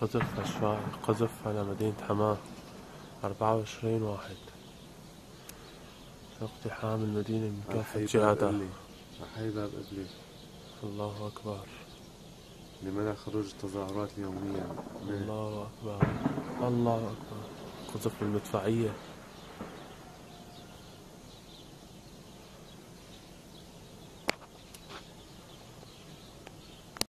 قذف على مدينة حماة 24 واحد. اقتحام المدينة من كافة جهاتها. أحيي باب إبلي. الله أكبر. لمنع خروج التظاهرات يوميا. الله أكبر. الله أكبر. قذف المدفعية.